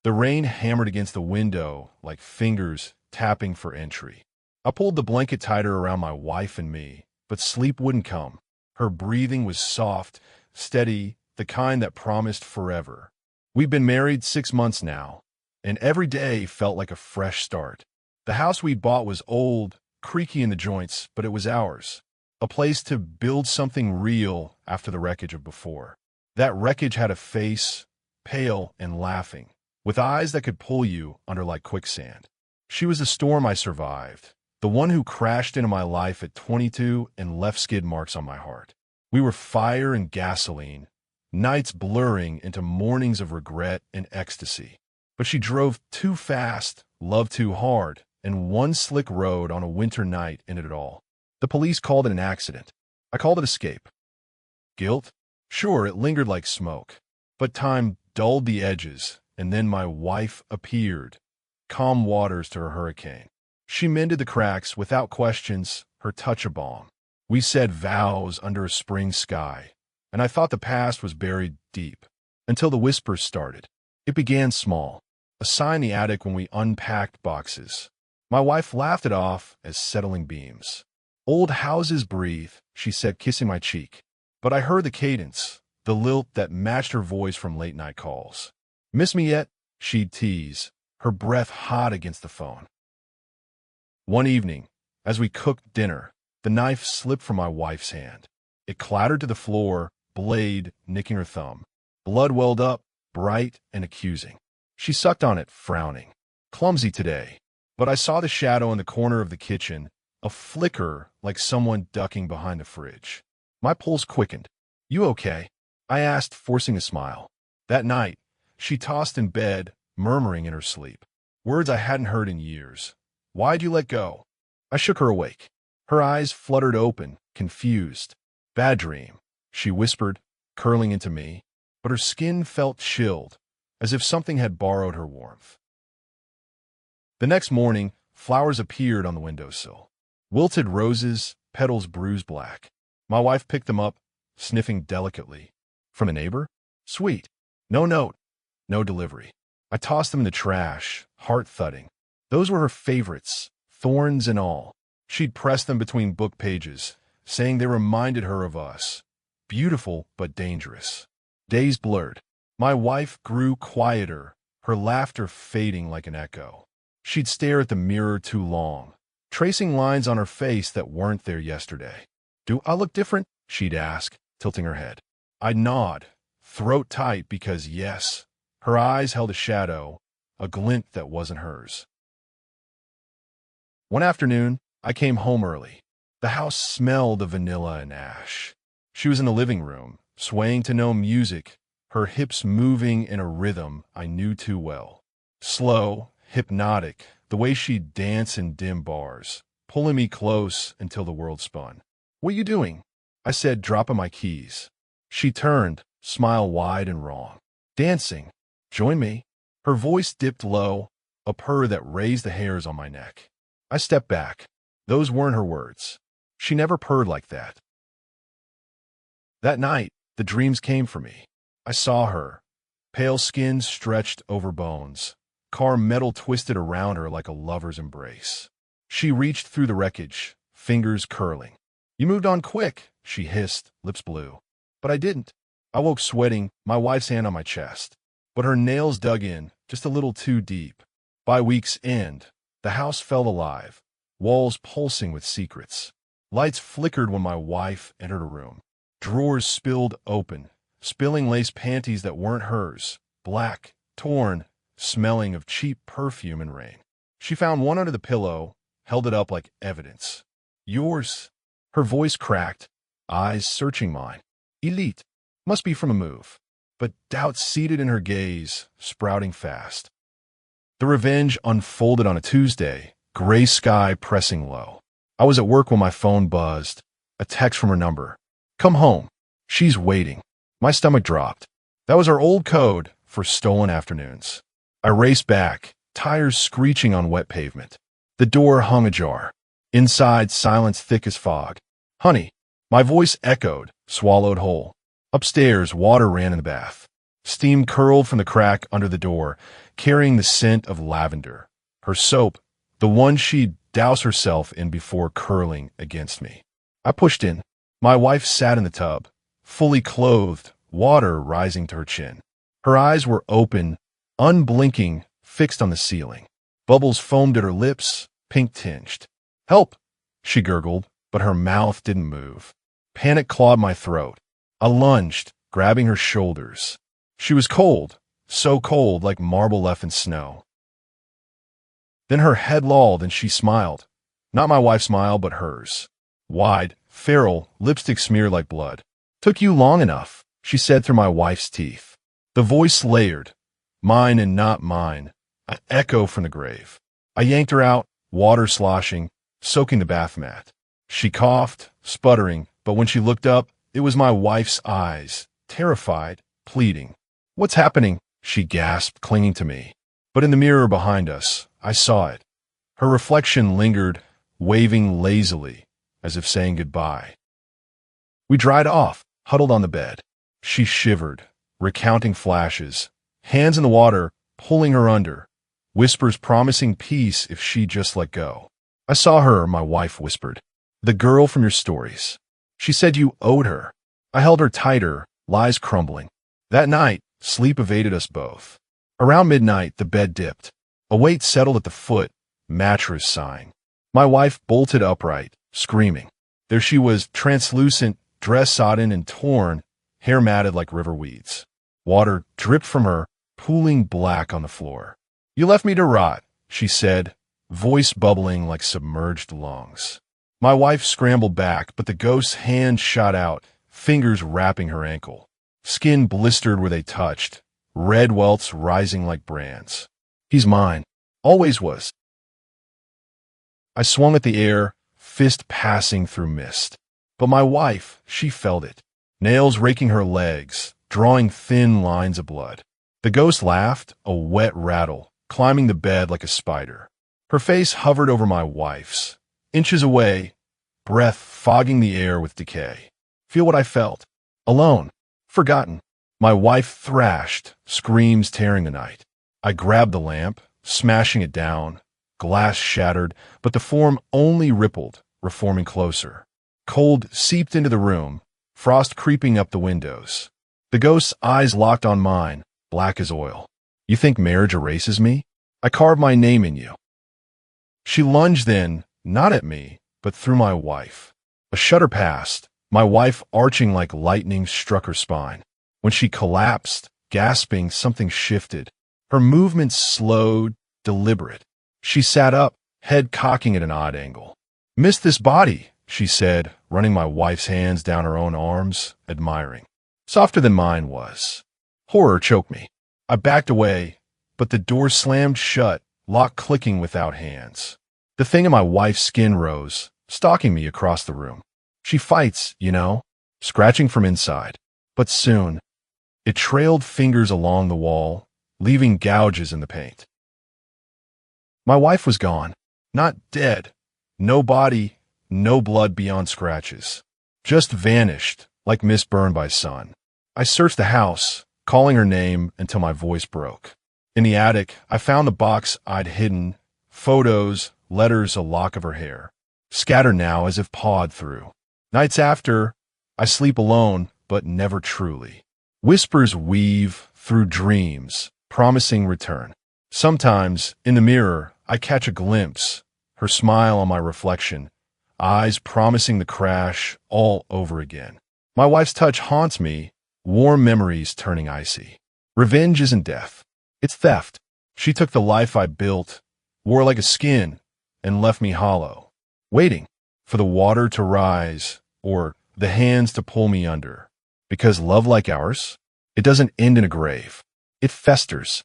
The rain hammered against the window like fingers tapping for entry. I pulled the blanket tighter around my wife and me, but sleep wouldn't come. Her breathing was soft, steady, the kind that promised forever. We've been married 6 months now, and every day felt like a fresh start. The house we'd bought was old, creaky in the joints, but it was ours. A place to build something real after the wreckage of before. That wreckage had a face, pale and laughing, with eyes that could pull you under like quicksand. She was the storm I survived, the one who crashed into my life at 22 and left skid marks on my heart. We were fire and gasoline, nights blurring into mornings of regret and ecstasy. But she drove too fast, loved too hard, and one slick road on a winter night ended it all. The police called it an accident. I called it escape. Guilt? Sure, it lingered like smoke. But time dulled the edges, and then my wife appeared, calm waters to her hurricane. She mended the cracks without questions, her touch a balm. We said vows under a spring sky, and I thought the past was buried deep, until the whispers started. It began small, a sign in the attic when we unpacked boxes. My wife laughed it off as settling beams. Old houses breathe, she said, kissing my cheek. But I heard the cadence, the lilt that matched her voice from late-night calls. Miss me yet? She'd tease, her breath hot against the phone. One evening, as we cooked dinner, the knife slipped from my wife's hand. It clattered to the floor, blade nicking her thumb. Blood welled up, bright and accusing. She sucked on it, frowning. Clumsy today, but I saw the shadow in the corner of the kitchen, a flicker like someone ducking behind the fridge. My pulse quickened. You okay? I asked, forcing a smile. That night, she tossed in bed, murmuring in her sleep. Words I hadn't heard in years. Why'd you let go? I shook her awake. Her eyes fluttered open, confused. Bad dream, she whispered, curling into me, but her skin felt chilled, as if something had borrowed her warmth. The next morning, flowers appeared on the windowsill. Wilted roses, petals bruised black. My wife picked them up, sniffing delicately. From a neighbor? Sweet. No note. No delivery. I tossed them in the trash, heart thudding. Those were her favorites, thorns and all. She'd press them between book pages, saying they reminded her of us. Beautiful but dangerous. Days blurred. My wife grew quieter, her laughter fading like an echo. She'd stare at the mirror too long, tracing lines on her face that weren't there yesterday. Do I look different? She'd ask, tilting her head. I'd nod, throat tight because yes. Her eyes held a shadow, a glint that wasn't hers. One afternoon, I came home early. The house smelled of vanilla and ash. She was in the living room, swaying to no music, her hips moving in a rhythm I knew too well. Slow, hypnotic, the way she'd dance in dim bars, pulling me close until the world spun. What you doing? I said, dropping my keys. She turned, smile wide and wrong. Dancing. Join me. Her voice dipped low, a purr that raised the hairs on my neck. I stepped back. Those weren't her words. She never purred like that. That night, the dreams came for me. I saw her, pale skin stretched over bones, car metal twisted around her like a lover's embrace. She reached through the wreckage, fingers curling. You moved on quick, she hissed, lips blue. But I didn't. I woke sweating, my wife's hand on my chest. But her nails dug in, just a little too deep. By week's end, the house felt alive, walls pulsing with secrets. Lights flickered when my wife entered a room. Drawers spilled open, spilling lace panties that weren't hers, black, torn, smelling of cheap perfume and rain. She found one under the pillow, held it up like evidence. Yours. Her voice cracked, eyes searching mine. Elite. Must be from a move. But doubt seated in her gaze, sprouting fast. The revenge unfolded on a Tuesday, gray sky pressing low. I was at work when my phone buzzed. A text from her number. Come home. She's waiting. My stomach dropped. That was our old code for stolen afternoons. I raced back, tires screeching on wet pavement. The door hung ajar. Inside, silence thick as fog. Honey. My voice echoed, swallowed whole. Upstairs, water ran in the bath. Steam curled from the crack under the door, carrying the scent of lavender. Her soap, the one she'd douse herself in before curling against me. I pushed in. My wife sat in the tub, fully clothed, water rising to her chin. Her eyes were open, unblinking, fixed on the ceiling. Bubbles foamed at her lips, pink-tinged. "Help!" she gurgled, but her mouth didn't move. Panic clawed my throat. I lunged, grabbing her shoulders. She was cold, so cold like marble left in snow. Then her head lolled and she smiled. Not my wife's smile, but hers. Wide, feral, lipstick smeared like blood. "Took you long enough," she said through my wife's teeth. The voice layered. Mine and not mine. An echo from the grave. I yanked her out, water sloshing, soaking the bath mat. She coughed, sputtering, but when she looked up, it was my wife's eyes, terrified, pleading. "What's happening?" she gasped, clinging to me. But in the mirror behind us, I saw it. Her reflection lingered, waving lazily, as if saying goodbye. We dried off, huddled on the bed. She shivered, recounting flashes, hands in the water, pulling her under, whispers promising peace if she just let go. "I saw her," my wife whispered. "The girl from your stories. She said you owed her." I held her tighter, lies crumbling. That night, sleep evaded us both. Around midnight, the bed dipped. A weight settled at the foot, mattress sighing. My wife bolted upright, screaming. There she was, translucent, dress sodden and torn, hair matted like river weeds. Water dripped from her, pooling black on the floor. "You left me to rot," she said, voice bubbling like submerged lungs. My wife scrambled back, but the ghost's hand shot out, fingers wrapping her ankle. Skin blistered where they touched, red welts rising like brands. "He's mine. Always was." I swung at the air, fist passing through mist. But my wife, she felt it. Nails raking her legs, drawing thin lines of blood. The ghost laughed, a wet rattle, climbing the bed like a spider. Her face hovered over my wife's. Inches away, breath fogging the air with decay. Feel what I felt. Alone. Forgotten. My wife thrashed, screams tearing the night. I grabbed the lamp, smashing it down. Glass shattered, but the form only rippled, reforming closer. Cold seeped into the room, frost creeping up the windows. The ghost's eyes locked on mine, black as oil. "You think marriage erases me? I carved my name in you." She lunged then, not at me, but through my wife. A shudder passed, my wife arching like lightning struck her spine. When she collapsed, gasping, something shifted. Her movements slowed, deliberate. She sat up, head cocking at an odd angle. "Missed this body," she said, running my wife's hands down her own arms, admiring. Softer than mine was. Horror choked me. I backed away, but the door slammed shut, lock clicking without hands. The thing in my wife's skin rose, stalking me across the room. She fights, you know, scratching from inside. But soon, it trailed fingers along the wall, leaving gouges in the paint. My wife was gone. Not dead. No body, no blood beyond scratches. Just vanished, like mist burned by sun. I searched the house, calling her name until my voice broke. In the attic, I found the box I'd hidden, photos, letters, a lock of her hair. Scattered now as if pawed through. Nights after, I sleep alone, but never truly. Whispers weave through dreams, promising return. Sometimes, in the mirror, I catch a glimpse, her smile on my reflection, eyes promising the crash all over again. My wife's touch haunts me, warm memories turning icy. Revenge isn't death. It's theft. She took the life I built, wore like a skin, and left me hollow, waiting for the water to rise or the hands to pull me under. Because love like ours, it doesn't end in a grave. It festers,